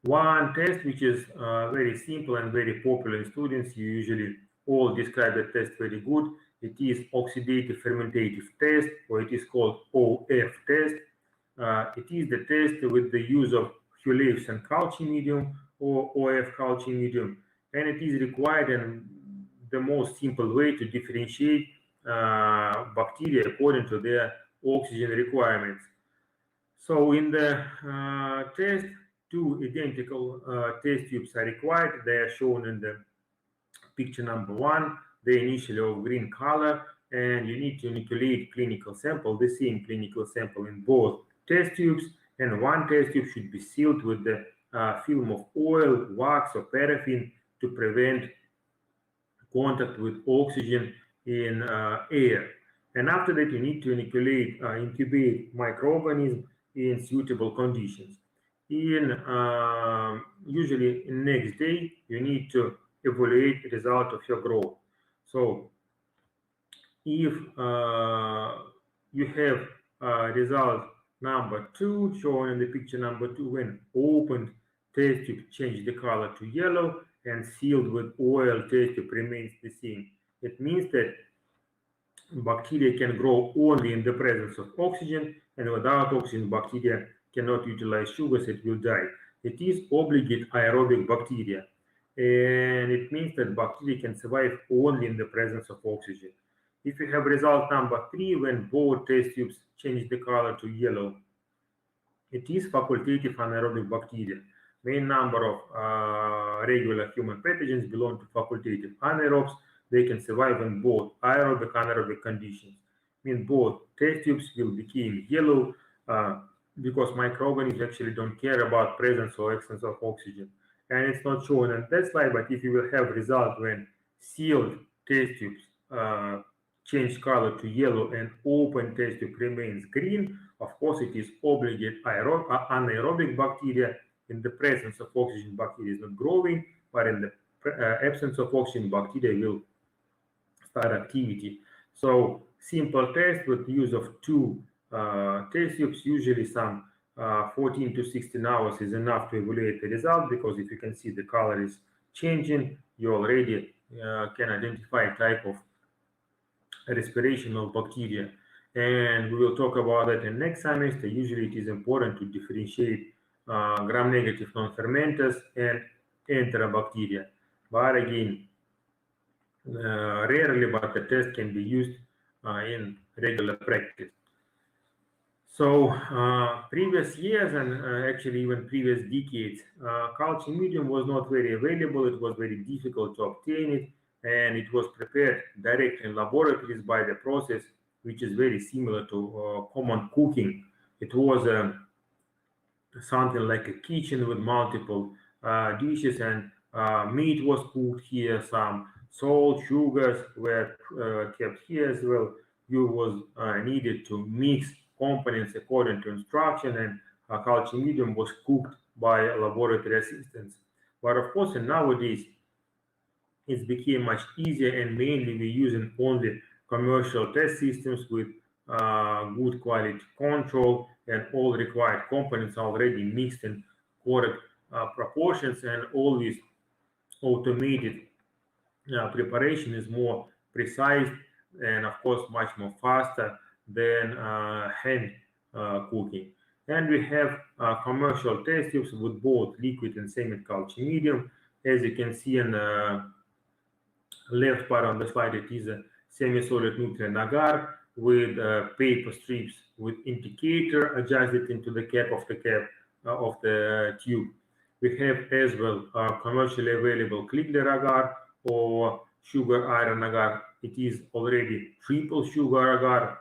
One test which is very simple and very popular in students, you usually all describe the test very good. It is oxidative fermentative test, or it is called OF test. It is the test with the use of Huelefson culture medium or OF culture medium, and it is required in the most simple way to differentiate bacteria according to their oxygen requirements. So in the test, two identical test tubes are required. They are shown in the picture number 1. They initially of green color, and you need to inoculate clinical sample, the same clinical sample in both test tubes, and one test tube should be sealed with the film of oil, wax, or paraffin to prevent contact with oxygen in air. And after that, you need to inoculate, incubate microorganisms in suitable conditions. In usually in next day, you need to evaluate the result of your growth. So if you have result number 2 shown in the picture number 2, when opened test tube change the color to yellow and sealed with oil test tube remains the same, it means that bacteria can grow only in the presence of oxygen, and without oxygen bacteria cannot utilize sugars, it will die. It is obligate aerobic bacteria, and it means that bacteria can survive only in the presence of oxygen. If you have result number 3, when both test tubes change the color to yellow, it is facultative anaerobic bacteria. Main number of regular human pathogens belong to facultative anaerobes. They can survive in both aerobic and anaerobic conditions. Mean both test tubes will become yellow because microorganisms actually don't care about presence or absence of oxygen. And it's not shown in that slide, but if you will have result when sealed test tubes change color to yellow and open test tube remains green, of course it is obligate anaerobic bacteria. In the presence of oxygen, bacteria is not growing, but in the absence of oxygen, bacteria will start activity. So simple test with use of 2 test tubes. Usually some 14 to 16 hours is enough to evaluate the result, because if you can see the color is changing, you already can identify type of respiration of bacteria. And we will talk about that in next semester. Usually it is important to differentiate gram-negative non-fermenters and enterobacteria. But again, rarely, but the test can be used in regular practice. So previous years, and actually even previous decades, culture medium was not very available. It was very difficult to obtain it, and it was prepared directly in laboratories by the process, which is very similar to common cooking. It was something like a kitchen with multiple dishes, and meat was cooked here. Some salt, sugars were kept here as well. You was needed to mix components according to instruction, and culture medium was cooked by laboratory assistants. But of course, nowadays it became much easier, and mainly we're using only commercial test systems with good quality control, and all required components are already mixed in correct proportions, and always automated preparation is more precise, and of course much more faster than hand cooking. And we have commercial test tubes with both liquid and semi-culture medium. As you can see in the left part of the slide, it is a semi-solid nuclear agar with paper strips with indicator adjusted into the cap of the tube. We have as well commercially available Kliegler agar or sugar iron agar. It is already triple sugar agar,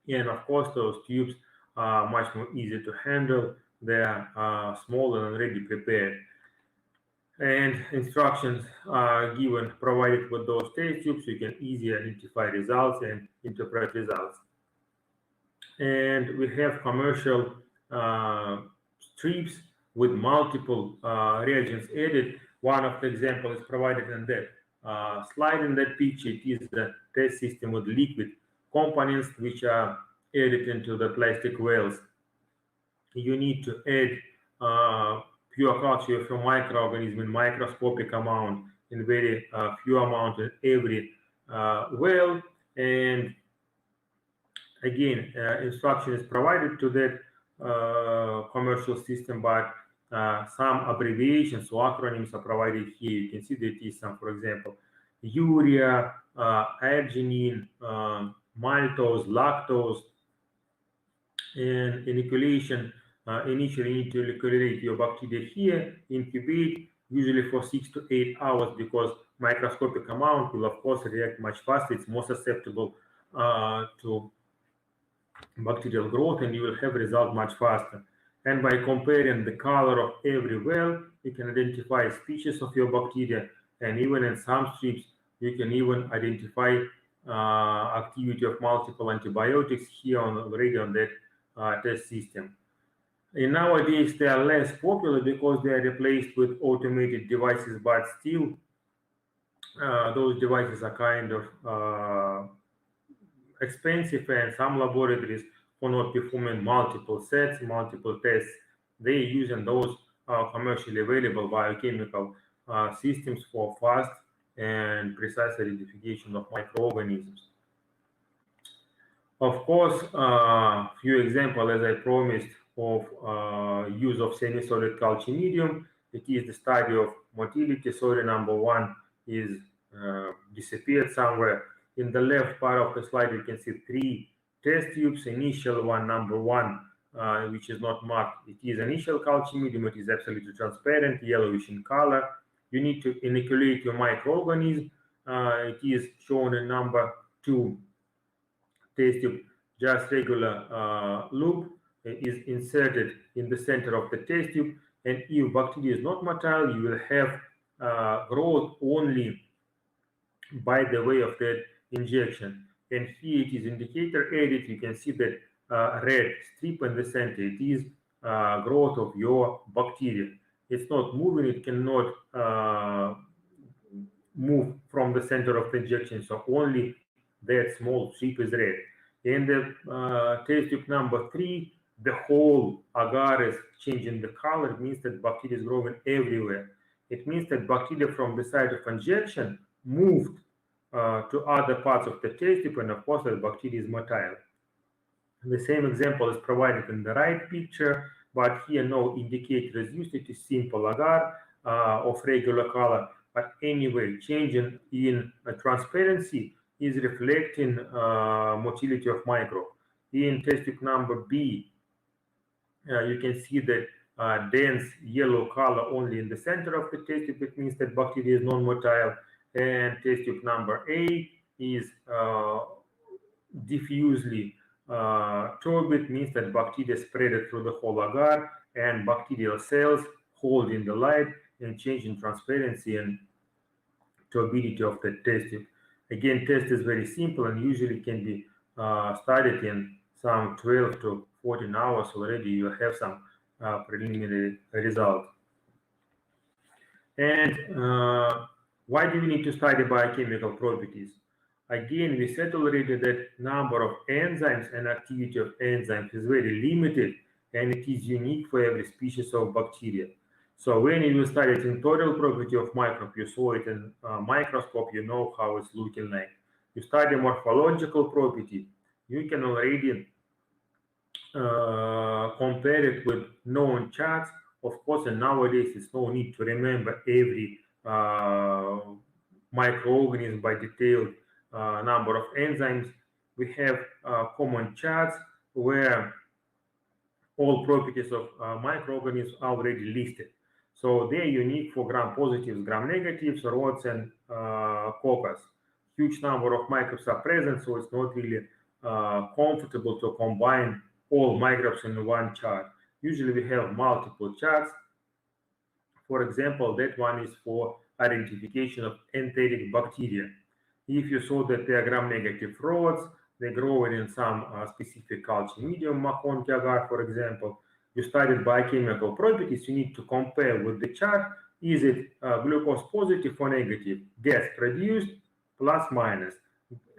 and of course those tubes are much more easy to handle. They are small and already prepared, and instructions are given provided with those test tubes. You can easily identify results and interpret results. And we have commercial strips with multiple reagents added. One of the examples is provided in that slide. In that picture, it is the test system with liquid components which are added into the plastic wells. You need to add pure culture of a microorganism in microscopic amount, in very few amount in every well. And again, instruction is provided to that commercial system, but some abbreviations or acronyms are provided here. You can see that it is some, for example, urea, arginine, maltose, lactose, and inoculation. Initially, you need to inoculate your bacteria here, incubate usually for 6 to 8 hours, because microscopic amount will of course react much faster. It's more susceptible to bacterial growth, and you will have result much faster. And by comparing the color of every well, you can identify species of your bacteria, and even in some strips, you can even identify activity of multiple antibiotics here already on that test system. And nowadays they are less popular because they are replaced with automated devices, but still those devices are kind of expensive, and some laboratories, for not performing multiple sets, multiple tests, they are using those commercially available biochemical systems for fast and precise identification of microorganisms. Of course, few examples, as I promised, of use of semi-solid culture medium. It is the study of motility. Sorry, number one is disappeared somewhere. In the left part of the slide, you can see 3 test tubes. Initial one, number one, which is not marked. It is initial culture medium. It is absolutely transparent, yellowish in color. You need to inoculate your microorganism. It is shown in number 2 test tube. Just regular loop is inserted in the center of the test tube, and if bacteria is not motile, you will have growth only by the way of that injection. And here it is indicator added. You can see that red strip in the center. It is growth of your bacteria. It's not moving. It cannot move from the center of the injection. So only that small strip is red. In the test tube number 3, the whole agar is changing the color. It means that bacteria is growing everywhere. It means that bacteria from the site of injection moved to other parts of the test tube, and of course, the bacteria is motile. The same example is provided in the right picture, but here no indicator is used. It is simple agar of regular color. But anyway, changing in transparency is reflecting motility of microbe. In test tube number B, you can see that dense yellow color only in the center of the test tube. It means that bacteria is non-motile. And test tube number A is diffusely turbid, means that bacteria spread it through the whole agar, and bacterial cells hold in the light and change in transparency and turbidity of the test tube. Again, test is very simple and usually can be studied in some 12 to 14 hours already. You have some preliminary result. And why do we need to study biochemical properties? Again, we said already that number of enzymes and activity of enzymes is very limited, and it is unique for every species of bacteria. So when you study tinctorial property of microbe, you saw it in a microscope, you know how it's looking like. You study morphological property, you can already compare it with known charts. Of course, and nowadays it's no need to remember every microorganism by detailed number of enzymes. We have common charts where all properties of microorganisms are already listed. So they're unique for gram-positives, gram-negatives, rods, and coccus. Huge number of microbes are present, so it's not really comfortable to combine all microbes in one chart. Usually we have multiple charts. For example, that one is for identification of enteric bacteria. If you saw that they are gram-negative rods, they grow in some specific culture medium, Mahon agar, for example. You studied biochemical properties, you need to compare with the chart. Is it glucose positive or negative? Gas produced, plus minus.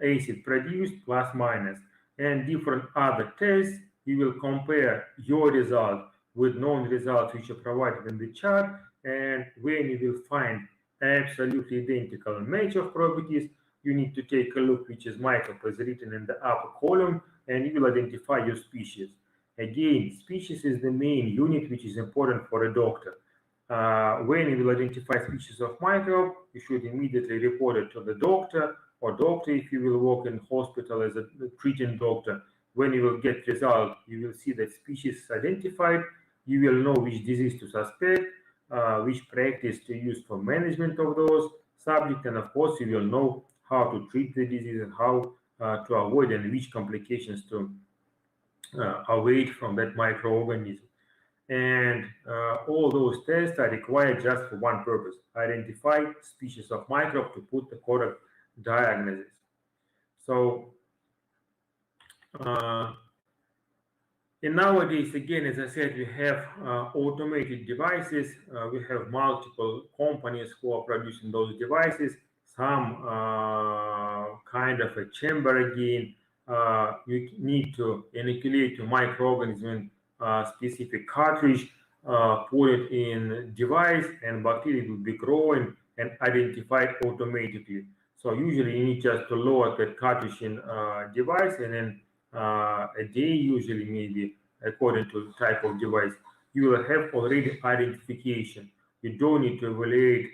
Acid produced, plus minus. And different other tests, you will compare your result with known results which are provided in the chart. And when you will find absolutely identical match of properties, you need to take a look which is microbe is written in the upper column, and you will identify your species. Again, species is the main unit which is important for a doctor. When you will identify species of microbe, you should immediately report it to the doctor, or doctor if you will work in hospital as a treating doctor. When you will get result, you will see that species is identified. You will know which disease to suspect, which practice to use for management of those subjects, and of course you will know how to treat the disease and how to avoid and which complications to avoid from that microorganism. And all those tests are required just for one purpose: identify species of microbe to put the correct diagnosis. So and nowadays, again, as I said, we have automated devices. We have multiple companies who are producing those devices. Some kind of a chamber again. You need to inoculate a microorganism in specific cartridge, put it in device, and bacteria will be growing and identified automatically. So usually you need just to load that cartridge in device, and then a day, usually maybe according to the type of device, you will have already identification. You don't need to evaluate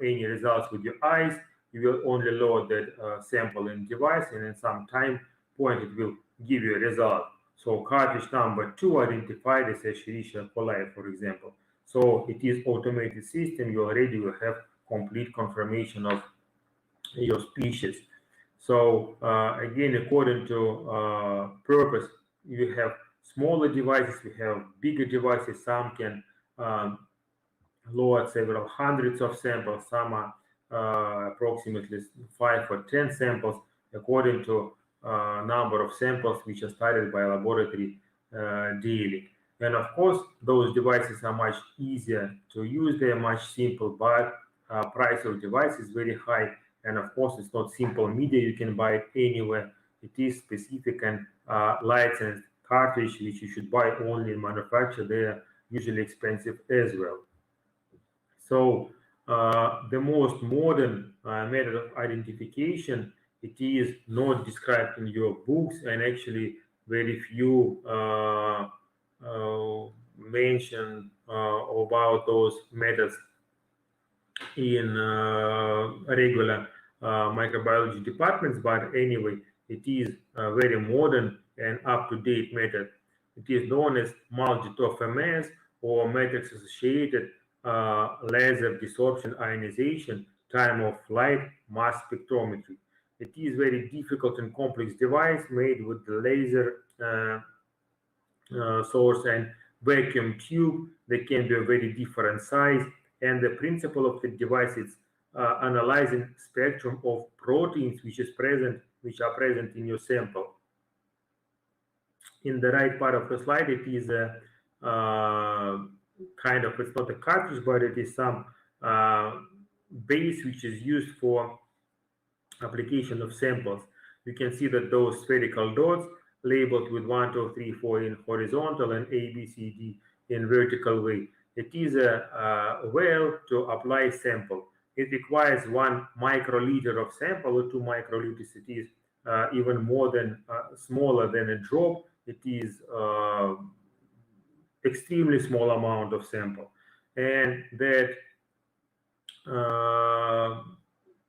any results with your eyes. You will only load that sample in device, and in some time point it will give you a result. So cartridge number 2 identified as Escherichia coli, for example. So it is automated system. You already will have complete confirmation of your species. So again, according to purpose, you have smaller devices, we have bigger devices. Some can load several hundreds of samples, some are approximately 5 or 10 samples, according to number of samples which are studied by laboratory daily. And of course, those devices are much easier to use, they are much simple, but price of device is very high. And of course, it's not simple media, you can buy it anywhere. it is specific and licensed cartridge which you should buy only in manufacture. They are usually expensive as well. So the most modern method of identification, it is not described in your books, and actually very few mention about those methods in regular microbiology departments. But anyway, it is a very modern and up-to-date method. It is known as multi-TOF-MS, or matrix-associated laser desorption ionization time of flight mass spectrometry. It is very difficult and complex device made with the laser source and vacuum tube. They can be a very different size, and the principle of the device is analyzing spectrum of proteins which are present in your sample. In the right part of the slide, it is a kind of, it's not a cartridge, but it is some base which is used for application of samples. You can see that those spherical dots labeled with 1, 2, 3, 4 in horizontal and A, B, C, D in vertical way. It is a well to apply sample. It requires 1 microliter of sample, or 2 microliters. It is even more than smaller than a drop. It is extremely small amount of sample, and that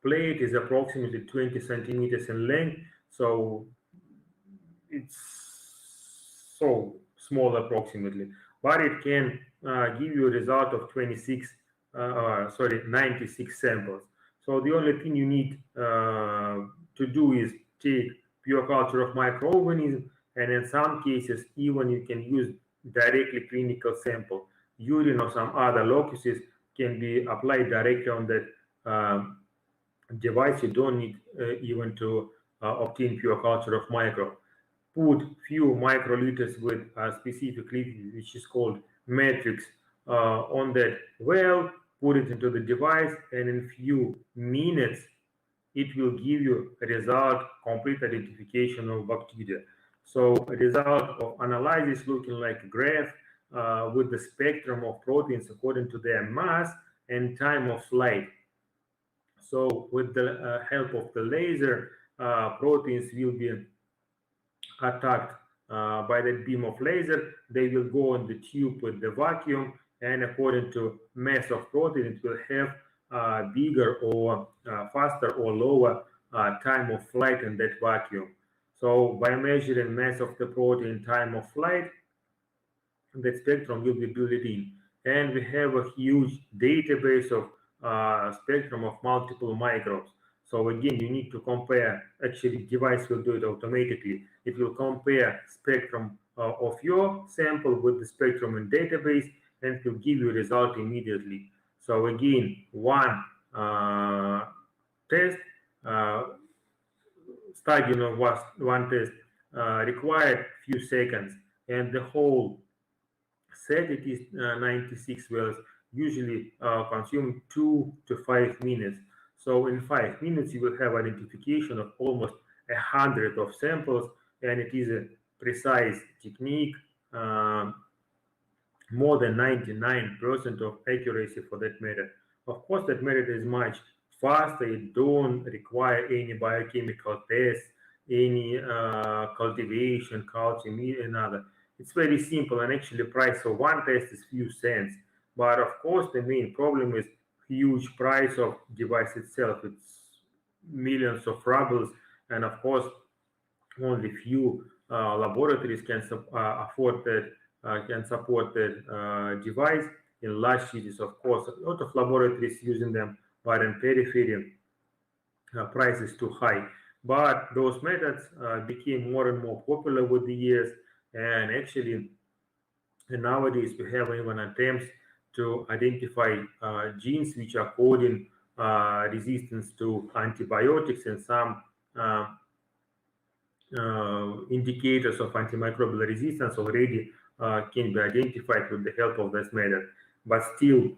plate is approximately 20 centimeters in length, so it's so small approximately, but it can give you a result of 96 samples. So the only thing you need to do is take pure culture of microorganism, and in some cases even you can use directly clinical sample. Urine or some other locuses can be applied directly on that device. You don't need even to obtain pure culture of micro. Put few microliters with a specific liquid which is called matrix on that well, put it into the device, and in few minutes it will give you a result, complete identification of bacteria. So a result of analysis looking like a graph with the spectrum of proteins according to their mass and time of flight. So with the help of the laser, proteins will be attacked by that beam of laser. They will go on the tube with the vacuum, and according to mass of protein, it will have bigger or faster or lower time of flight in that vacuum. So by measuring mass of the protein, time of flight, the spectrum will be built in. And we have a huge database of spectrum of multiple microbes. So again, you need to compare. Actually, device will do it automatically. It will compare spectrum of your sample with the spectrum in database, and it will give you a result immediately. So again, one test, studying of one test required few seconds, and the whole set, it is 96 wells, usually consume 2 to 5 minutes. So in 5 minutes, you will have identification of almost 100 of samples, and it is a precise technique, more than 99% of accuracy for that method. Of course, that method is much faster. It don't require any biochemical tests, any cultivation, culture, and other. It's very simple, and actually the price of one test is few cents. But of course, the main problem is huge price of device itself. It's millions of rubles, and of course, only few laboratories can afford that, can support that device. In large cities, of course, a lot of laboratories using them, but in periphery, price is too high. But those methods became more and more popular with the years, and actually nowadays we have even attempts to identify genes which are coding resistance to antibiotics, and some indicators of antimicrobial resistance already can be identified with the help of this method. But still,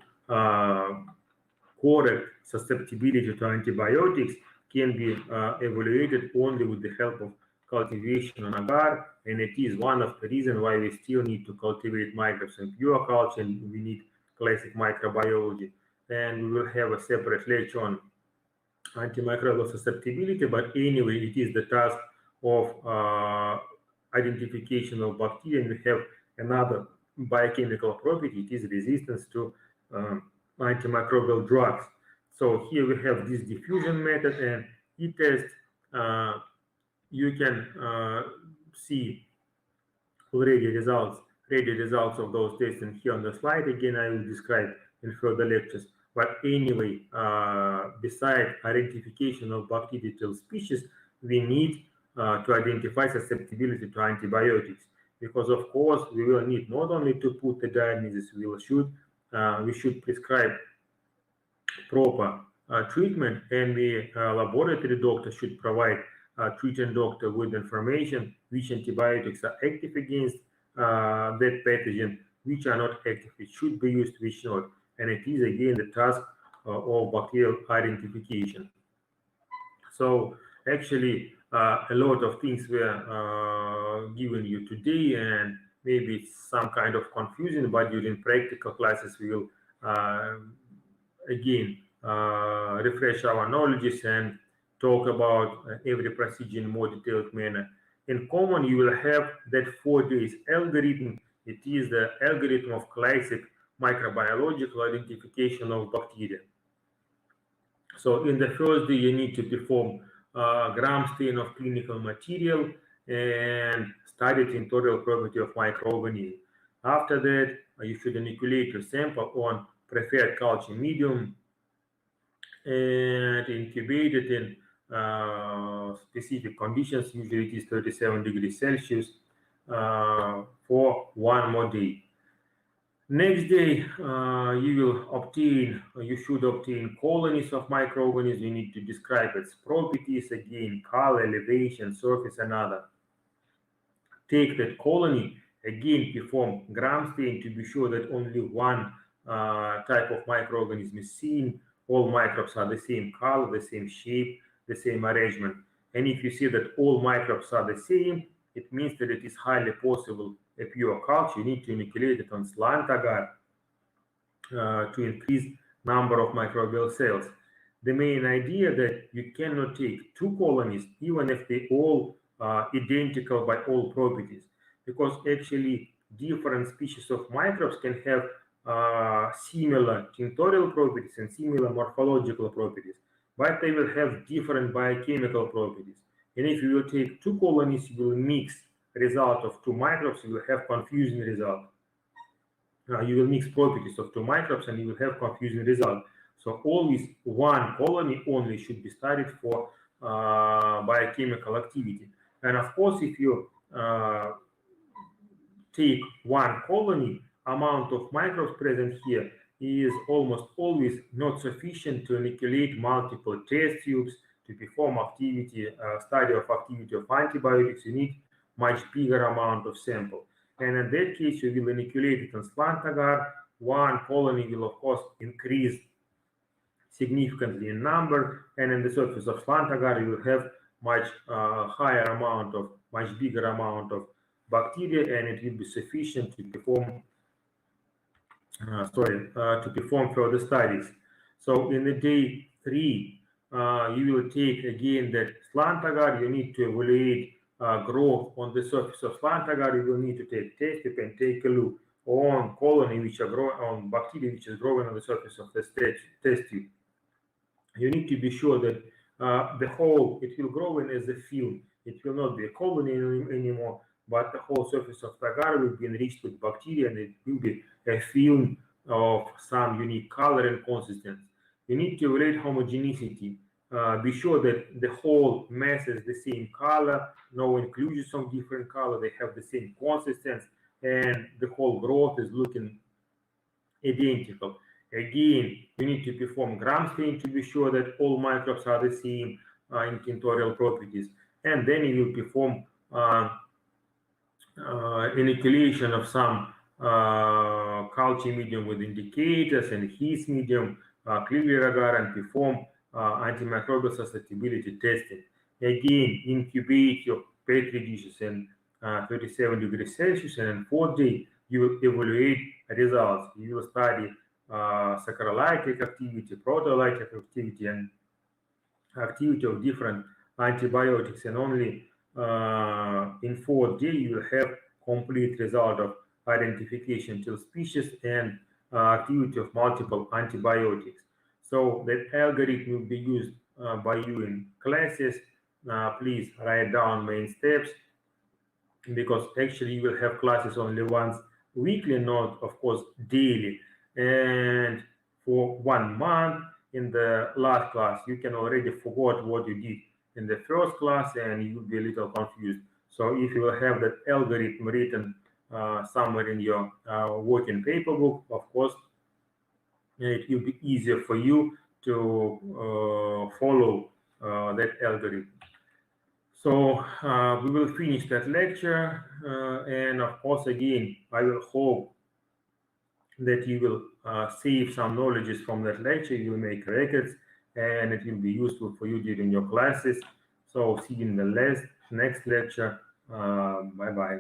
correct susceptibility to antibiotics can be evaluated only with the help of cultivation on agar, and it is one of the reasons why we still need to cultivate microbes in pure culture, and we need classic microbiology. And we will have a separate lecture on antimicrobial susceptibility, but anyway, it is the task of identification of bacteria, and we have another biochemical property, it is resistance to antimicrobial drugs. So here we have this diffusion method, and e-test, you can see already results, ready results of those tests, and here on the slide. Again, I will describe in further lectures. But anyway, besides identification of bacterial species, we need to identify susceptibility to antibiotics, because of course we will need not only to put the diagnosis, we should prescribe proper treatment, and the laboratory doctor should provide treating doctor with information which antibiotics are active against that pathogen, which are not active, which should be used, which not. And it is again the task of bacterial identification. So actually, a lot of things were given you today, and maybe it's some kind of confusion, but during practical classes we will again refresh our knowledge and talk about every procedure in more detailed manner. In common, you will have that 4 days algorithm. It is the algorithm of classic microbiological identification of bacteria. So in the first day, you need to perform gram stain of clinical material and study tinctorial property of microorganism. After that, you should inoculate your sample on preferred culture medium and incubate it in specific conditions. Usually it is 37 degrees Celsius for 1 more day. Next day, you should obtain colonies of microorganisms. You need to describe its properties, again, color, elevation, surface, and other. Take that colony, again, perform gram stain to be sure that only one type of microorganism is seen. All microbes are the same color, the same shape, the same arrangement. And if you see that all microbes are the same, it means that it is highly possible a pure culture. You need to inoculate it on slant agar to increase number of microbial cells. The main idea that you cannot take 2 colonies, even if they all are identical by all properties, because actually different species of microbes can have similar tinctorial properties and similar morphological properties, but they will have different biochemical properties. And if you will take 2 colonies, you will mix result of 2 microbes, you will have confusing result. You will mix properties of 2 microbes and you will have confusing result. So always 1 colony only should be studied for biochemical activity. And of course, if you take 1 colony, amount of microbes present here is almost always not sufficient to inoculate multiple test tubes to perform study of activity of antibiotics. You need much bigger amount of sample. And in that case, you will inoculate it on slant agar. 1 colony will, of course, increase significantly in number, and in the surface of slant agar, you will have much bigger amount of bacteria, and it will be sufficient to perform further studies. So in the day 3, you will take again that slant agar. You need to evaluate growth on the surface of slant agar. You will need to take test tube and take a look on colony which are growing on bacteria which is growing on the surface of the test tube. You need to be sure that the whole, it will grow in as a film. It will not be a colony anymore, but the whole surface of the agar will be enriched with bacteria, and it will be a film of some unique color and consistency. You need to evaluate homogeneity. Be sure that the whole mass is the same color, no inclusions of different color, they have the same consistency, and the whole growth is looking identical. Again, you need to perform gram stain to be sure that all microbes are the same in tinctorial properties. And then you will perform inoculation of some culture medium with indicators and His medium, clear agar, and perform antimicrobial susceptibility testing. Again, incubate your petri dishes in 37 degrees Celsius, and in 4th day you will evaluate results. You will study saccharolytic activity, proteolytic activity, and activity of different antibiotics, and only in 4th day you will have complete result of identification till species and activity of multiple antibiotics. So that algorithm will be used by you in classes. Please write down main steps, because actually you will have classes only once weekly, not of course daily. And for 1 month in the last class, you can already forget what you did in the first class, and you will be a little confused. So if you will have that algorithm written somewhere in your working paper book, of course it will be easier for you to follow that algorithm. So we will finish that lecture, and of course, again, I will hope that you will save some knowledges from that lecture. You will make records, and it will be useful for you during your classes. So see you in the next lecture. Bye bye.